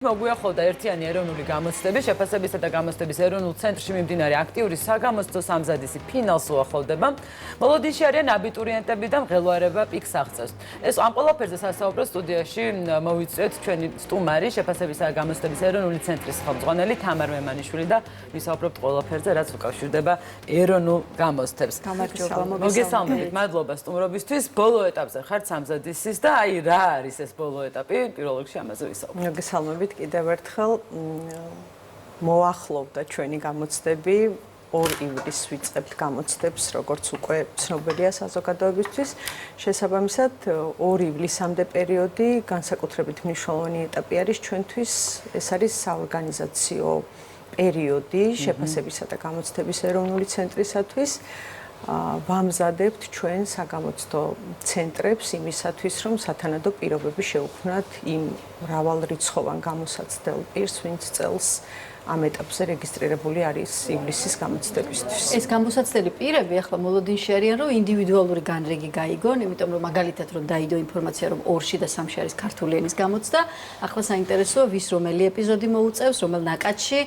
მოგვიახავდა ერთიანი ეროვნული გამოცდები, შეფასებისა და გამოცდების ეროვნულ ცენტრში მიმდინარე აქტიური საგამოცდო სამზადისი ფინალს უახლოვდება. მოლოდინში არიან აბიტურიენტები და მღელვარება პიკს აღწევს. ეს ამ ყველაფერზე სასაუბრო სტუდიაში მოვიწვიეთ ჩვენი სტუმარი, შეფასებისა და გამოცდების ეროვნული ცენტრის ხელმძღვანელი თამარ მემანიშვილი და ვისაუბრებთ ყველაფერზე, რაც უკავშირდება ეროვნულ გამოცდებს. მოგესალმებით, მადლობა სტუმრობისთვის. ბოლო ეტაპზე ხართ სამზადისის და აი რა არის ეს ბოლო ეტაპი? პირველ რიგში ამაზე ვისაუბრებთ. მოგესალმებით. კიდევ ერთხელ მოახლოვდა ჩვენი გამოცდები 2 ივლისს ვიწყებთ გამოცდებს, როგორც უკვე ცნობილია საზოგადოებისთვის. შესაბამისად 2 ივლისამდე პერიოდი განსაკუთრებით მნიშვნელოვანი ეტაპი არის ჩვენთვის, ეს არის საორგანიზაციო პერიოდი შეფასებისა და გამოცდების ეროვნული ცენტრისათვის. ვამზადებთ ჩვენ საგამოცდო ცენტრებს იმისათვის, რომ სათანადო პირობები შეუქმნათ იმ მრავალრიცხოვან გამოსაცდელ პირს, ვინც წელს ამ ეტაპზე რეგისტრირებული არის ივლისის გამოცდებისთვის. ეს გამოსაცდელი პირები ახლა მოლოდინში არიან, რომ ინდივიდუალური განრიგი გაიგონ, იმიტომ რომ მაგალითად რომ დაიდო ინფორმაცია, რომ 2-ში და 3-ში არის ქართული ენის გამოცდა, ახლა საინტერესოა ვის რომელი ეპიზოდი მოუწევს, რომელ ნაკადში,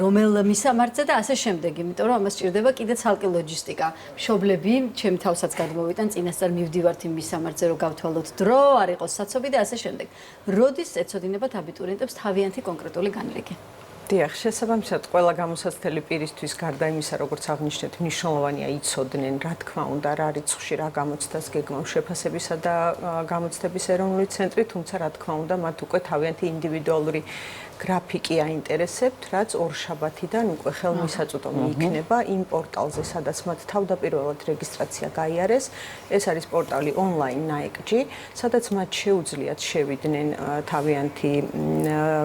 რომელ მისამართზე და ასე შემდეგ, იმიტომ რომ ამას სჭირდება კიდე ცალკე ლოჯისტიკა. მშობლები, ჩემი თავსაც გადმოვიტან, წინასწარ მივდივართ იმ მისამართზე, რომ გავთვალოთ დრო, არ იყოს საცობი და ასე შემდეგ. როდის ეცოდინებათ აბიტურიენტებს თავიანთი კონკრეტული განრიგი? დიახ, შესაბამისად, ყველა გამოსაცდელი პირისთვის გარდა იმისა, როგორც აღნიშნეთ, მნიშვნელოვანია იცოდნენ, რა თქმა უნდა, რა რიცხვში რა გამოცდას გეგმავს შეფასებისა და გამოცდების ეროვნული ცენტრი, თუმცა რა თქმა უნდა, მათ უკვე თავიანთი ინდივიდუალური გრაფიკი აინტერესებთ, რაც ორშაბათიდან უკვე ხელმისაწვდომი იქნება იმ პორტალზე, სადაც მათ თავდაპირველად რეგისტრაცია გაიარეს. ეს არის პორტალი online naekji, სადაც მათ შეუძლიათ შევიდნენ თავიანთი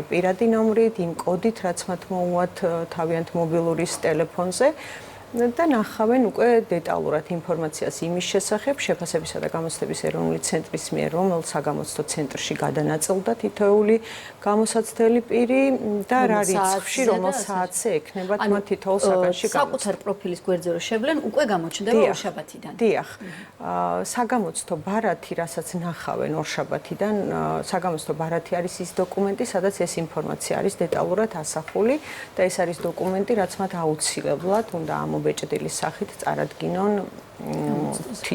პირადი ნომრით, იმ კოდით, რაც მათ მოუვათ თავიანთ მობილურის ტელეფონზე. და ნახავენ უკვე დეტალურად ინფორმაციას იმის შესახებ, შეფასებისა და გამოცდების ეროვნული ცენტრის მიერ, რომელ საგამოცდო ცენტრში გადანაწილდა თითოეული გამოსაცდელი პირი და რა რიცხვში, რომელ საათზე ექნებათ მათ თითოეულ საგანში გამოცდა. საკუთარ პროფილის გვერდზე რო შევლენ, უკვე გამოჩნდება ორშაბათიდან. დიახ. საგამოცდო ბარათი, რასაც ნახავენ ორშაბათიდან, საგამოცდო ბარათი არის ის დოკუმენტი, სადაც ეს ინფორმაცია არის დეტალურად ასახული და ეს არის დოკუმენტი, რაც მათ აუცილებლად უნდა ამობეჭდილის სახით წარადგინონ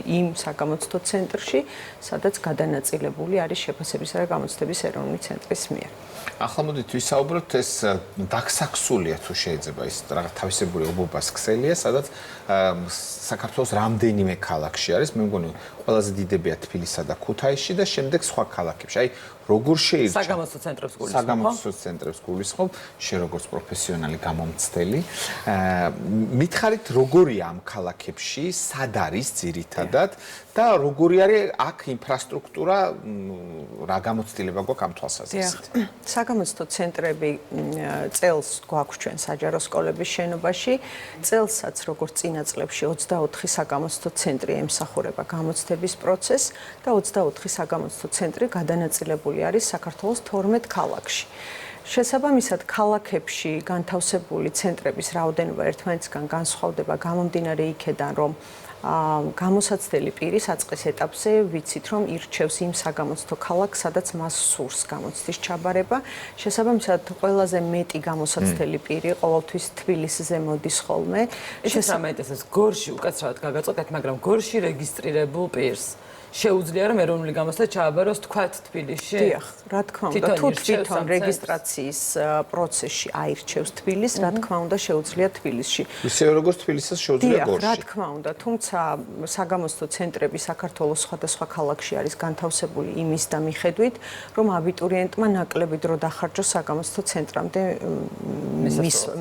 იმ საგამოცდო ცენტრში, სადაც გადანაწილებული არის შეფასებისა და გამოცდების ეროვნული ცენტრის მიერ. ახლა მოდით ვისაუბროთ, ეს დაქსაქსულია თუ შეიძლება ის რაღაც თავისებური ობობას ქსელია, სადაც საქართველოს რამდენიმე ქალაქში არის, მე მგონი ყველაზე დიდებია თბილისსა და ქუთაისში და შემდეგ სხვა ქალაქებში. აი როგორ შეიძლება საგამოცდო ცენტრებს გულისხმობ? საგამოცდო ცენტრებს გულისხმობ, შენ როგორც პროფესიონალი გამომცდელი, მითხარით როგორია ამ ქალაქებში, სად არის ძირითადად და როგორი არის აქ ინფრასტრუქტურა, რა გამოცდილება გვაქვს ამ თვალსაზრისით? საგამოცდო ცენტრები წელს გვაქვს ჩვენ საჯარო სკოლების შენობაში, წელსაც როგორც წინა წლებში 24 საგამოცდო ცენტრი ემსახურება გამოცდების პროცესს და 24 საგამოცდო ცენტრი გადანაწილებული არის საქართველოს 12 ქალაქში. შესაბამისად, ქალაქებში განთავსებული ცენტრების რაოდენობა ერთმანეთისგან განსხვავდება გამომდინარე იქედან, რომ გამოსაცდელი პირი საწყის ეტაპზე ვიცით, რომ ირჩევს იმ საგამოცდო ქალაქს, სადაც მას სურს გამოცდის ჩაბარება. შესაბამისად, ყველაზე მეტი გამოსაცდელი პირი ყოველთვის თბილისზე მოდის ხოლმე. შესაბამისად, გორში უკაცრავად გაგაწოდეთ, მაგრამ გორში რეგისტრირებულ პირს შეუძლია რომ ეროვნული გამოცდა ჩააბაროს თქვათ თბილისში? დიახ, რა თქმა უნდა, თუ თვითონ რეგისტრაციის პროცესში აირჩევს თბილისს, რა თქმა უნდა, შეუძლია თბილისში. ისევე როგორც თბილისსაც შეუძლია გორში. რა თქმა უნდა, თუმცა საგამოცდო ცენტრები საქართველოს სხვადასხვა ქალაქში არის განთავსებული იმის და მიხედვით, რომ აბიტურიენტმა ნაკლები დრო დახარჯოს საგამოცდო ცენტრამდე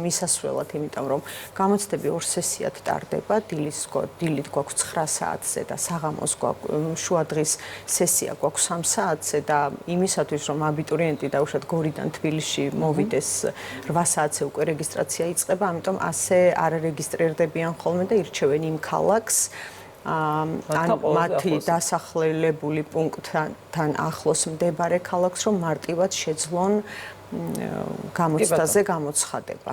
მისასვლელად, იმიტომ რომ გამოცდები 2 სესიად ტარდება, დილით გვაქვს 9 საათზე და საღამოს გვაქვს შუადღის სესია გვაქვს 3 საათზე და იმისათვის რომ აბიტურიენტი დაუშვათ გორიდან თბილისში მოვიდეს 8 საათზე უკვე რეგისტრაცია იწყება, ამიტომ ასე არ რეგისტრირდებიან ხოლმე და ირჩევენ იმ ქალაქს ან მათი დასახლებული პუნქტთან ახლოს მდებარე ქალაქს, რომ მარტივად შეძლონ გამოცდაზე გამოცხადება.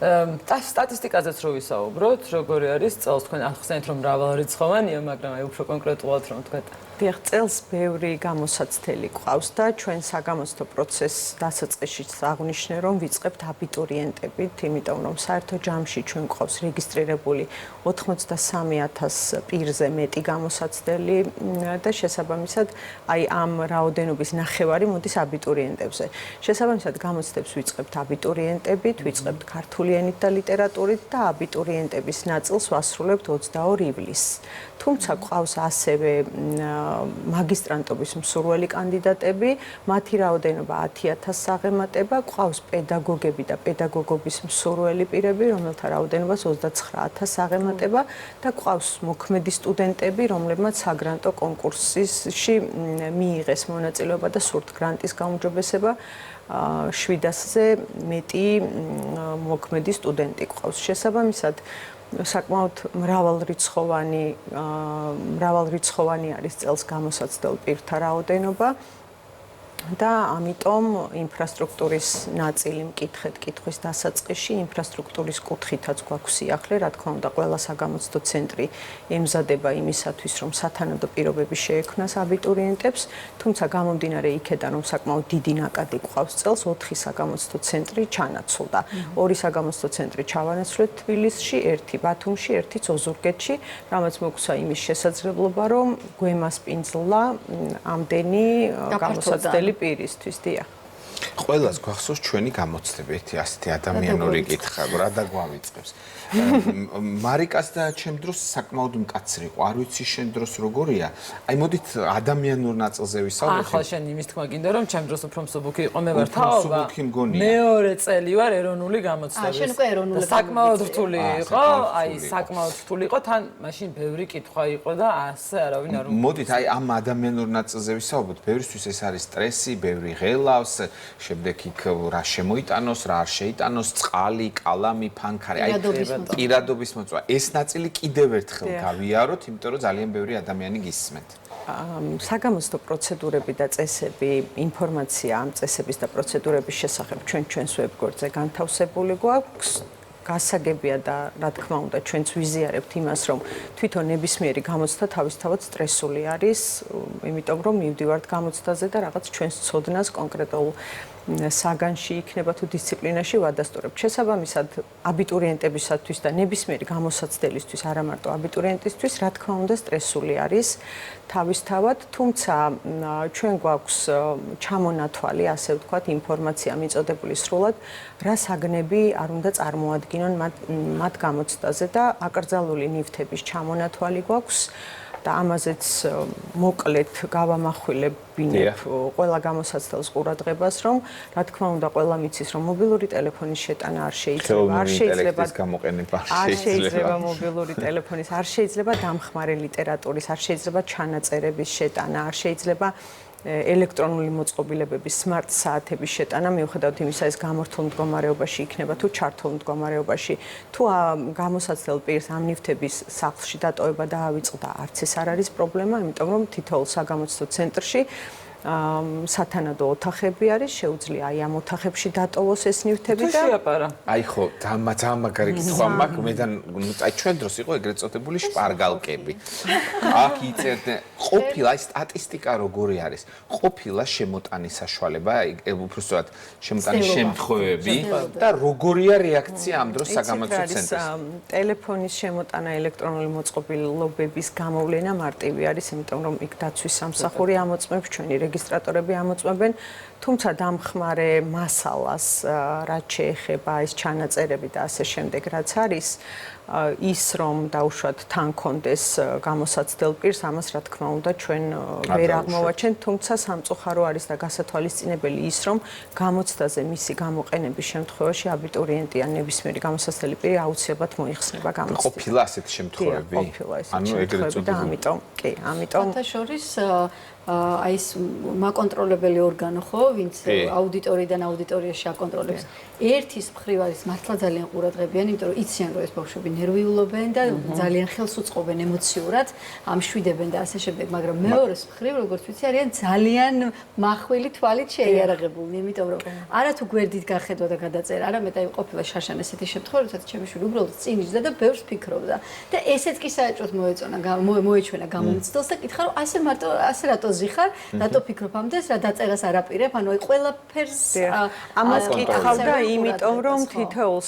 სტატისტიკაზეც რო ვისაუბროთ, როგორი არის წელს თქვენ ახსენეთ რომ მრავალრიცხოვანია, მაგრამ აი უფრო კონკრეტულად რომ თქვენ დიახ, წელს ბევრი გამოსაცდელი ყავს და ჩვენ საგამოცდო პროცესს დასაწყისში აღნიშნე, რომ ვიწყებთ აბიტურიენტებით, იმიტომ რომ საერთო ჯამში ჩვენ ყავს რეგისტრირებული 83,000 პირზე მეტი გამოსაცდელი და შესაბამისად აი ამ რაოდენობის ნახევარი მოდის აბიტურიენტებზე. შესაბამისად გამოცდებს ვიწყებთ აბიტურიენტებით, ვიწყებთ ქართული ენით და ლიტერატურით და აბიტურიენტების ნაწილს ვასრულებთ 22 ივლისს. თუმცა ყავს ასევე მაგისტრანტობის მსურველი კანდიდატები, მათი რაოდენობა 10,000 აღემატება, ყავს პედაგოგები და პედაგოგობის მსურველი პირები, რომელთა რაოდენობას 29,000 აღემატება და ყავს მოქმედი სტუდენტები, რომლებმაც საგრანტო კონკურსში მიიღეს მონაწილეობა და სურთ გრანტის გაუმჯობესება. 700-ზე მეტი მოქმედი სტუდენტი ყავს. შესაბამისად საკმაოდ მრავალრიცხოვანი არის წელს გამოსაცდელ პირთა რაოდენობა და ამიტომ ინფრასტრუქტურის ნაწილი მკითხეთ კითხვის დასაწყისში, ინფრასტრუქტურის კუთხითაც გვაქვს სიახლე, რა თქმა უნდა, ყველა საგამოცდო ცენტრი ემზადება იმისათვის, რომ სათანადო პირობები შეექმნას აბიტურიენტებს, თუმცა გამომდინარე იქედან, რომ საკმაოდ დიდი ნაკადი გვყავს წელს, 4 საგამოცდო ცენტრი ჩანაცვლდა. 2 საგამოცდო ცენტრი ჩავანაცვლეთ თბილისში, 1 ბათუმში, 1 ოზურგეთში, რამაც მოგვცა იმის შესაძლებლობა, რომ გვემასპინძლა ამდენი გამოსაცდელი პირისთვის, დიახ. ყველას გვახსოვს ჩვენი გამოცდები, ასეთი ადამიანური კითხვა, რა დაგვავიწყებს. მარიკას და ჩემ დროს საკმაოდ მკაცრი იყო. არ ვიცი შენ დროს როგორია. აი მოდით ადამიანურ ნაწილზე ვისაუბროთ. ახლა შენ იმის თქმა გინდა რომ ჩემ დროს უფრო მსუბუქი იყო მე ვარ თაობა. მეორე წელი ვარ ეროვნული გამოცდების. შენ უკვე ეროვნული საკმაოდ რთული იყო, აი საკმაოდ რთული იყო, თან მაშინ ბევრი კითხვა იყო და ასე არავინ არ მოდით აი ამ ადამიანურ ნაწილზე ვისაუბროთ. ბევრისთვის ეს არის სტრესი, ბევრი ღელავს, შემდეგ იქ რა შემოიტანოს, რა არ შეიტანოს, წყალი, კალამი, ფანქარი, აი პირადობის მოწვა. ეს ნაწილი კიდევ ერთხელ გავიაროთ, იმიტომ რომ ძალიან ბევრი ადამიანი გისმენთ. საგამოცდო პროცედურები და წესები, ინფორმაცია ამ წესების და პროცედურების შესახებ ჩვენს ვებგვერდზე განთავსებული გვაქვს. გასაგებია და რა თქმა უნდა ჩვენც ვიზიარებთ იმას, რომ თვითონ ნებისმიერი გამოცდა თავისთავად სტრესული არის, იმიტომ რომ მივდივართ გამოცდაზე და რაღაც ჩვენს ცოდნას კონკრეტულ საგანში იქნება თუ დისციპლინაში ვადასტურებთ. შესაბამისად, აბიტურიენტებისათვის და ნებისმიერი გამოსაცდელისთვის, არა მარტო აბიტურიენტისთვის, რა თქმა უნდა, სტრესული არის თავისთავად, თუმცა ჩვენ გვაქვს ჩამონათვალი, ასე ვთქვათ, ინფორმაცია მიწოდებული სრულად, რა საგნები არ უნდა წარმოადგინონ მათ გამოცდაზე და აკრძალული ნივთების ჩამონათვალი გვაქვს. და ამაზეც მოკლედ გავამახვილებინებ ყველა გამოსაცდელს ყურადღებას, რომ რა თქმა უნდა ყველა მიცის, რომ მობილური ტელეფონის შეტანა არ შეიძლება, არ შეიძლება მობილური ტელეფონის, არ შეიძლება დამხმარე ლიტერატურის, არ შეიძლება ჩანაწერების შეტანა, არ შეიძლება ელექტრონული მოწყობილებების smart საათების შეტანა, მიუხედავად იმისა, ეს გამორთულ მდგომარეობაში იქნება თუ ჩართულ მდგომარეობაში, თუ გამოსაცდელ პირს ამ ნივთების სახლში დატოვება დაავიწყდა, არც ეს არ არის პრობლემა, იმიტომ რომ თითოეულ საგამოცდო ცენტრში სათანადო ოთახები არის, შეუძლია აი ამ ოთახებში დატოვოს ეს ნივთები და შეაპარა. აი ხო, ძალიან მაგარი კითხვა მაქვს, მე და აი ჩვენ დროს იყო ეგრეთ წოდებული შპარგალკები. აქ იწერდნენ, ყოფილა აი სტატისტიკა როგორი არის? ყოფილა შემოტანის საშუალება, აი უბრალოდ შემოტანის შემთხვევები და როგორია რეაქცია ამ დროს საგამოცდო ცენტრში? ტელეფონის შემოტანა, ელექტრონული მოწყობილობების გამოვლენა მარტივი არის, იმიტომ რომ იქ დაცვის სამსახური ამოწმებს ჩვენი რეგისტრატორები ამოწმებენ, თუმცა დამხმარე მასალას, რაც შეეხება ეს ჩანაწერები და ასე შემდეგ, რაც არის, ის რომ დაუშვათ თან კონდეს გამოსაცდელ პირს, ამას რა თქმა უნდა ჩვენ ვერ აღმოვაჩენთ, თუმცა სამწუხარო არის და გასათვალისწინებელი ის, რომ გამოცდაზე მისი გამოყენების შემთხვევაში აბიტურიენტი ან ნებისმიერი გამოსაცდელი პირი აუცილებლად მოიხსნება გამოცდით. ყოფილა ასეთი შემთხვევები? ანუ ეგრეთ წოდებული და ამიტომ შორის აი ეს მაკონტროლებელი ორგანო ხო, ვინც აუდიტორიდან აუდიტორიაში აკონტროლებს. ერთის მხრივ არის მართლა ძალიან ყურადღებიანი, იმიტომ რომ იციან რომ ეს ბავშვები ნერვიულობენ და ძალიან ხელს უწყობენ ემოციურად, ამშვიდებენ და ასე შემდეგ, მაგრამ მეორეს მხრივ, როგორც ვიცი, არიან ძალიან მახვილი თვალით შეიარაღებულნი, იმიტომ რომ არა თუ გვერდით გახედვა და გადაწერა, არამედ აი ყოფილა შაშან ესეთი შემთხვევა, როდესაც ჩემი შვილი უბრალოდ წინ იჯდა და ბევრს ფიქრობდა. და ესეც კი საერთოდ მოეჩვენა გამომცდელს და კითხა რომ ასე მარტო ასე რატო ზიხარ, რატო ფიქრობ ამდენს, რა დაწერას არ აპირებ, ანუ აი ყველაფერს ამას კითხავდა, იმიტომ რომ თითოეულ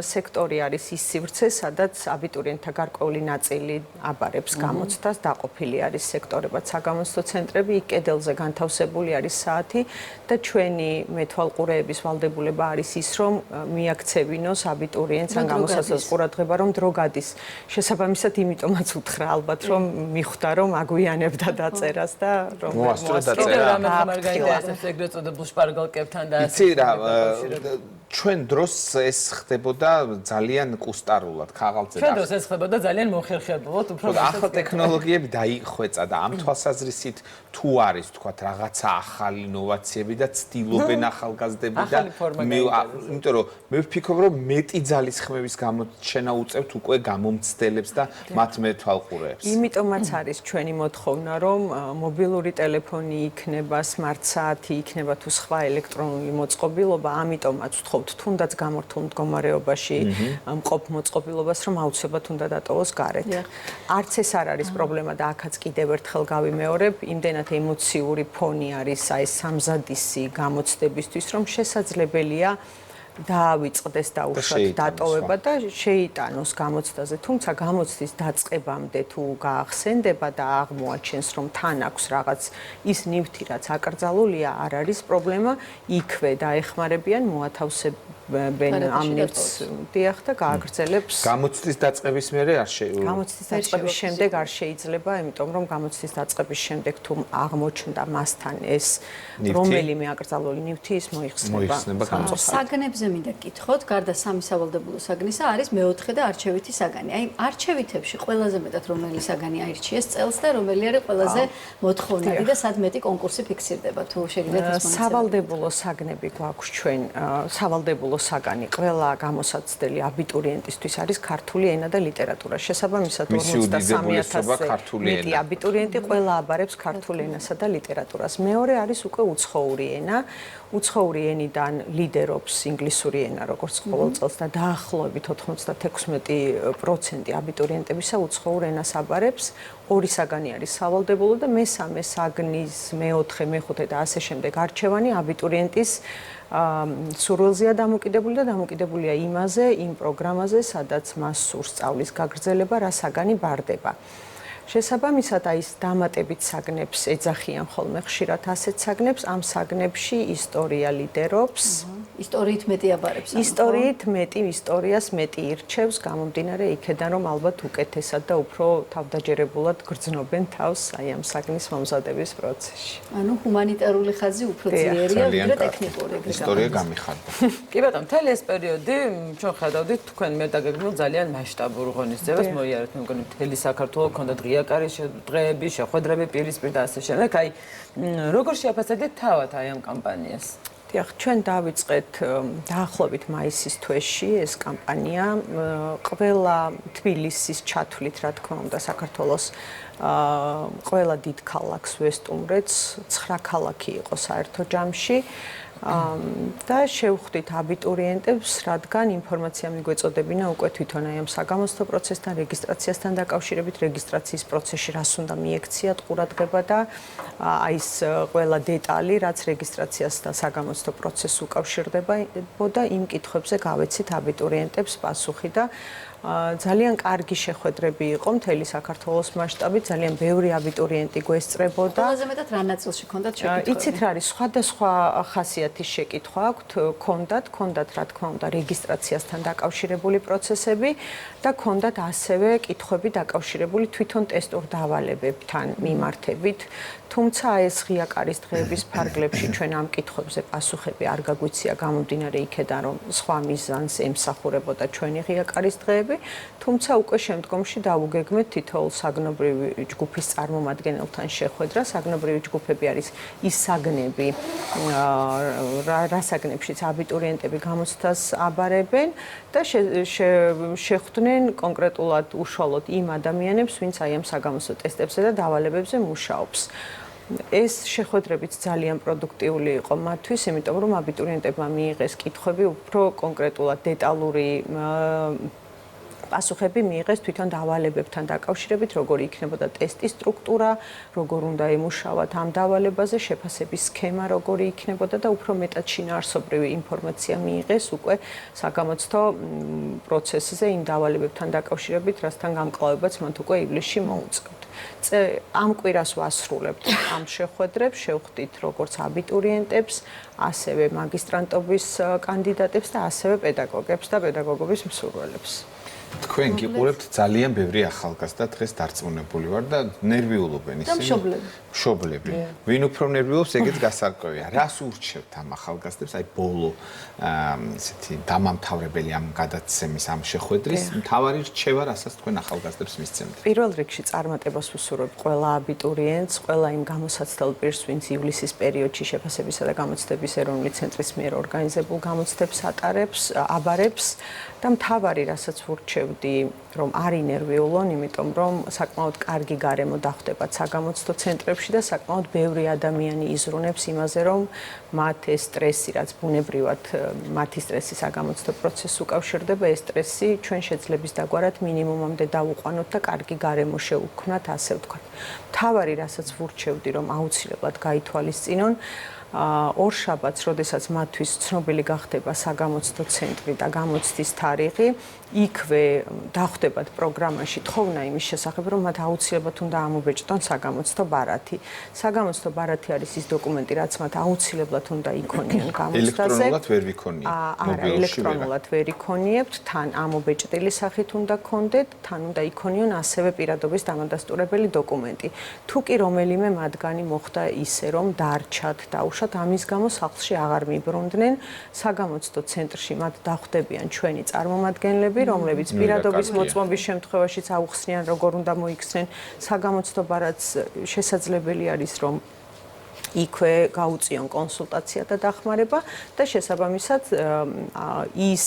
სექტორი არის ის სივრცე, სადაც აბიტურიენტთა გარკვეული ნაწილი აბარებს გამოცდას, დაყოფილი არის სექტორებად საგამოცდო ცენტრები, იქ კედელზე განთავსებული არის საათი და ჩვენი მეთვალყურეების ვალდებულება არის ის, რომ მიაქცევინოს აბიტურიენტს ან გამოსაცდელს ყურადღება, რომ დრო გადის. შესაბამისად, იმიტომაც უთხრა ალბათ, რომ მიხვდა, რომ აგვიანებდა დაწერას და რომ მოასწრო დაწერა. რამე ხმარ გაიძახებს ეგრეთ წოდებულ შპარგალკებთან და იცი რა, ჩვენ დროს ეს ხდებოდა ძალიან კუსტარულად, ქაღალდზე. ჩვენ დროს ეს ხდებოდა ძალიან მოხერხებულად, უფრო ახლა ტექნოლოგიები დაიხვეწა და ამ თვალსაზრისით თუ არის, თქვათ, რაღაცა ახალი ინოვაციები და ცდილობენ ახალგაზრდები და იმიტომ რომ მე ვფიქრობ, რომ მეტი ძალისხმევის გამოჩენა უწევთ უკვე გამომცდელებს და მათ მეთვალყურეებს. იმიტომაც არის ჩვენი მოთხოვნა, რომ მობილური ტელეფონი იქნება, smart საათი იქნება თუ სხვა ელექტრონული მოწყობილობა, ამიტომაც ვთხოვთ თუნდაც გამორთულ მდგომარეობაში მყოფ მოწყობილობას, რომ აუცილებლად უნდა დატოვოს გარეთ. არც ეს არ არის პრობლემა და აქაც კიდევ ერთხელ გავიმეორებ, იმდენად ემოციური ფონი არის აი სამზადისი გამოცდებისთვის, რომ შესაძლებელია დაავიწყდეს და უშოთ დატოვება და შეიტანოს გამოცდაზე, თუმცა გამოცდის დაწყებამდე თუ გაახსენდება და აღმოაჩენს, რომ თან აქვს რაღაც ის ნივთი, რაც აკრძალულია, არ არის პრობლემა, იქვე დაეხმარებიან, მოათავსებენ ამ ნივთს, დიახ და გააგრძელებს. გამოცდის დაწყების მერე არ შეიძლება. გამოცდის დაწყების შემდეგ არ შეიძლება, იმიტომ რომ გამოცდის დაწყების შემდეგ თუ აღმოჩნდა მასთან ეს რომელიმე აკრძალული ნივთი, ის მოიხსნება გამოცდაზე. საგნებზე მინდა გკითხოთ, გარდა სამი სავალდებულო საგნისა არის მეოთხე და არჩევითი საგანი. აი, არჩევითებში ყველაზე მეტად რომელი საგანი აირჩიეს წელს და რომელი არის ყველაზე მოთხოვნადი და სად მეტი კონკურსი ფიქსირდება, თუ შეგიძლიათ ეს მონაცემები. სავალდებულო საგნები გვაქვს ჩვენ, სავალდებულო საგანი ყველა გამოსაცდელი აბიტურიენტისთვის არის ქართული ენა და ლიტერატურა. შესაბამისად 53,000-ზე მეტი აბიტურიენტი ყველა აბარებს ქართულ ენასა და ლიტერატურას. მეორე არის უკვე უცხოური ენა. უცხოური ენიდან ლიდერობს ინგლისური ენა, როგორც ყოველ წელს და დაახლოებით 96% აბიტურიენტებისა უცხოურ ენას აბარებს. ორი საგანი არის სავალდებულო და მესამე საგნის მეოთხე, მეხუთე და ასე შემდეგ არჩევანი აბიტურიენტის სურვილზეა დამოკიდებული და დამოკიდებულია იმაზე, იმ პროგრამაზე, სადაც მას სურს სწავლის გაგრძელება, რა საგანი ბარდება. შესაბამისად, აი ეს დამატებით საგნებს ეძახიან ხოლმე ხშირად ასეთ საგნებს, ამ საგნებში ისტორია ლიდერობს. ისტორიით მეტი აბარებს. ისტორიით მეტი, ისტორიას მეტი ირჩევს, გამომდინარე იქედან, რომ ალბათ უკეთესად და უფრო თავდაჯერებულად გრძნობენ თავს აი ამ საგნის მომზადების პროცესში. ანუ ჰუმანიტარული ხაზი უფრო ძლიერია, ვიდრე ტექნიკური. ისტორია გამიხარდა. კი ბატონო, მთელი ეს პერიოდი ჩვენ ხედავდით თქვენ მე დაგეგმილ ძალიან მასშტაბურ ღონისძიებას მოიარეთ, მე მგონი მთელი საქართველო ქონდა ღიაკარის დღეები, შეხვედრები პირისპირ და ასე შემდეგ. აი, როგორ შეაფასებთ თავად აი ამ კამპანიას? დიახ, ჩვენ დავიწყეთ დაახლოებით მაისის თვეში ეს კამპანია, ყველა თბილისის ჩათვლით, რა თქმა უნდა, საქართველოს ყველა დიდ ქალაქს ვესტუმრეთს, 9 ქალაქი იყო საერთო ჯამში. და შევხვდით აბიტურიენტებს, რადგან ინფორმაცია მიგვეწოდებინა უკვე თვითონ აი ამ საგამოცდო პროცესთან, რეგისტრაციასთან დაკავშირებით, რეგისტრაციის პროცესში რას უნდა მიექციათ ყურადღება და აი ეს ყველა დეტალი, რაც რეგისტრაციას და საგამოცდო პროცესს უკავშირდებოდა, იმ კითხვებზე გავეცით აბიტურიენტებს პასუხი და ძალიან კარგი შეხვედრები იყო მთელი საქართველოს მასშტაბით, ძალიან ბევრი აბიტურიენტი გვესწრებოდა. ყველაზე მეტად რა ნაწილში ქონდათ შეკითხვები? იცით რა არის, სხვადასხვა ხასიათის შეკითხვა აქვთ, ქონდათ რა თქმა უნდა რეგისტრაციასთან დაკავშირებული პროცესები და ქონდათ ასევე კითხვები დაკავშირებული თვითონ ტესტურ დავალებებთან მიმართებით. თუმცა ეს ღია კარის დღეების ფარგლებში ჩვენ ამ კითხვებზე პასუხები არ გაგვიცია გამომდინარე იქედან, რომ სხვა მიზანს ემსახურებოდა ჩვენი ღია კარის დღეები, თუმცა უკვე შემდგომში დავუგეგმეთ თითოეულ საგნობრივი ჯგუფის წარმომადგენელთან შეხვედრა. საგნობრივი ჯგუფები არის ის საგნები, რა საგნებშიც აბიტურიენტები გამოცდას აბარებენ და შეხვდნენ კონკრეტულად უშუალოდ იმ ადამიანებს, ვინც აი ამ საგამოცდო ტესტებზე და დავალებებზე მუშაობს. ეს შეხვედრებიც ძალიან პროდუქტიული იყო მათთვის, იმიტომ რომ აბიტურიენტებმა მიიღეს კითხვები უფრო კონკრეტულად დეტალური პასუხები მიიღეს თვითონ დავალებებთან დაკავშირებით, როგორი იქნებოდა ტესტის სტრუქტურა, როგორ უნდა ემუშავათ ამ დავალებაზე, შეფასების სქემა როგორი იქნებოდა და უფრო მეტად შინაარსობრივი ინფორმაცია მიიღეს უკვე საგამოცდო პროცესზე იმ დავალებებთან დაკავშირებით, რასთან გამკლავებაც მათ უკვე ივლისში მოუწევთ. ამ კვირას ვასრულებთ ამ შეხვედრებს, შევხვდით როგორც აბიტურიენტებს, ასევე მაგისტრანტობის კანდიდატებს და ასევე პედაგოგებს და პედაგოგობის მსურველებს. თქვენ გიყურებთ ძალიან ბევრი ახალგაზრდა დღეს დარწმუნებული ვარ და ნერვიულობენ ისინი. მშობლები. ვინ უფრო ნერვიულობს, ეგეც გასარკვევია. რას ურჩევთ ამ ახალგაზრდებს, აი ბოლო ესეთი დამამთავრებელი ამ გადაცემის ამ შეხვედრის მთავარი რჩევა, რასაც თქვენ ახალგაზრდებს მისცემთ? პირველ რიგში წარმატებას ვუსურვებ ყველა აბიტურიენტს, ყველა იმ გამოსაცდელ პირს, ვინც ივლისის პერიოდში შეფასებისა და გამოცდების ეროვნული ცენტრის მიერ ორგანიზებულ გამოცდებს აბარებს და მთავარი, რასაც ვურჩევდი, რომ არ ინერვიულონ, იმიტომ რომ საკმაოდ კარგი გარემო დახვდებათ საგამოცდო ცენტრებში და საკმაოდ ბევრი ადამიანი იზრუნებს იმაზე, რომ მათ ეს სტრესი, რაც ბუნებრივად მათი სტრესი საგამოცდო პროცესს უკავშირდება, ეს სტრესი ჩვენ შეძლებს დაგვარად მინიმუმამდე დავუყვანოთ და კარგი გარემო შევქმნათ, ასე ვთქვათ. მთავარი, რასაც ვურჩევდი, რომ აუცილებლად გაითვალისწინონ, ორშაბათს, როდესაც მათთვის ცნობილი გახდება საგამოცდო ცენტრი და გამოცდის თარიღი, იქვე დახვდებათ პროგრამაში თხოვნა იმის შესახებ, რომ მათ აუცილებლად უნდა ამობეჭდონ საგამოცდო ბარათი. საგამოცდო ბარათი არის ის დოკუმენტი, რაც მათ აუცილებლად უნდა იქონიონ გამოცდაზე. ელექტრონულად ვერ ვიქონიეთ. არა, ელექტრონულად ვერ იქონიებთ, თან ამობეჭდილი სახით უნდა გქონდეთ, თან უნდა იქონიონ ასევე პირადობის დამადასტურებელი დოკუმენტი. თუ კი რომელიმე მათგანი მოხდა ისე, რომ დარჩათ, დაუშვათ, ამის გამო სახლში აღარ მიბრუნდნენ, საგამოცდო ცენტრში მათ დახვდებიან ჩვენი წარმომადგენლები, რომლებიც პირადობის მოწმობის შემთხვევაშიც აუხსნიან, როგორ უნდა მოიქცნენ საგამოცდო ბარათს. შესაძლებელი არის, რომ იქვე გაუწიონ კონსულტაცია და დახმარება და შესაბამისად ის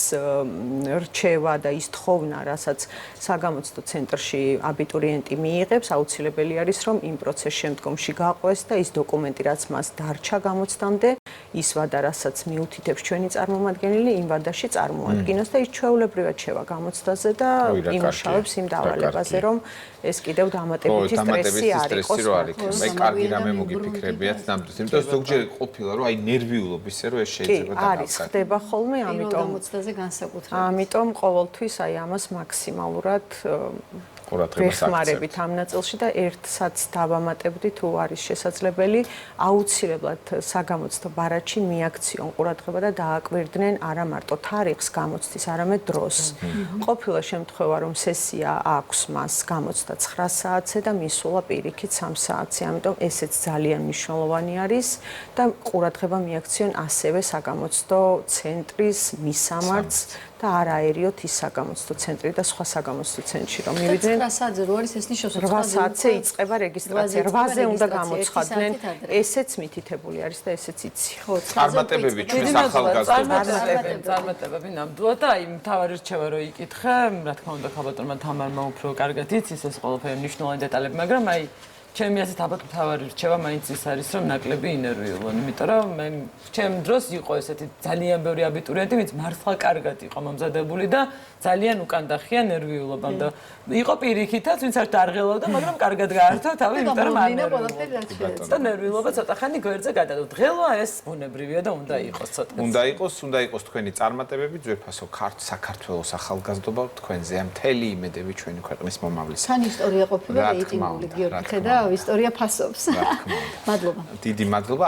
რჩევა და ის თხოვნა, რასაც საგამოცდო ცენტრში აბიტურიენტი მიიღებს, აუცილებელი არის, რომ იმ პროცესის შემდგომში გაყვეს და ის დოკუმენტი, რაც მას დარჩა გამოცდამდე, ის ვადა, რასაც მიუთითებს ჩვენი წარმომადგენელი, იმ ვადაში წარმოადგინოს და ის ჩვეულებრივად შევა გამოცდაზე და იმუშავებს იმ დავალებაზე, რომ ეს კიდევ დამატებითი სტრესი არ იყოს. აი, კარგი რამე მოგიფიქრებიათ ნამდვილად. იმიტომ რომ ზოგჯერ ყოფილა, რომ აი ნერვიულობ ისე, რომ ეს შეიძლება და არის, ხდება ხოლმე, ამიტომ ყოველთვის აი ამას მაქსიმალურად ვეხმარებით ამ ნაწილში და ერთსაც დავამატებდი, თუ არის შესაძლებელი, აუცილებლად საგამოცდო ბარათში მიაქციონ ყურადღება და დააკვირდნენ არა მარტო თარიღს გამოცდის, არამედ დროს. ყოფილა შემთხვევა, რომ სესია აქვს მას გამოცდა 9 საათზე და მისულა პირიქით 3 საათზე, ამიტომ ესეც ძალიან მნიშვნელოვანი არის და ყურადღება მიაქციონ ასევე საგამოცდო ცენტრის მისამართს და არ აერიოთ ის საგამოცდო ცენტრი და სხვა საგამოცდო ცენტრში, რომ მივიდნენ 9 საათზე რო არის ეს ნიშნავს 8 საათზე იწყება რეგისტრაცია, 8-ზე უნდა გამოცხადდნენ, ესეც მითითებული არის და ესეც იცი. ხო, წარმატებები ჩვენს ახალგაზრდებს. წარმატებები ნამდვილად და აი მთავარი რჩევა რო იკითხე, რა თქმა უნდა, ქალბატონმა თამარმა უფრო კარგად იცის ეს ყველაფერი მნიშვნელოვანი დეტალები, მაგრამ აი ჩემი ასეთ ალბათ მთავარი რჩევა მაინც ის არის, რომ ნაკლები ინერვიულონ, იმიტომ რომ მე ჩემ დროს იყო ესეთი ძალიან ბევრი აბიტურიენტი, ვინც მართლა კარგად იყო მომზადებული და ძალიან უკან დახია ნერვიულობამ და იყო პირიქითაც, ვინც არ დარღელავდა, მაგრამ კარგად გაართვა თავი, იმიტომ რომ არ და ნერვიულობა ცოტა ხანი გვერდზე გადადო. დღელვა ეს ბუნებრივია და უნდა იყოს ცოტა. უნდა იყოს თქვენი წარმატებები, ძვირფასო საქართველოს ახალგაზრდობა თქვენზე, მთელი იმედები ჩვენი ქვეყნის მომავლისა. თან ისტორია ყოფილა რეიტინგული გიორგი ხედა, ისტორია ფასობს. რა თქმა უნდა. მადლობა. დიდი მადლობა.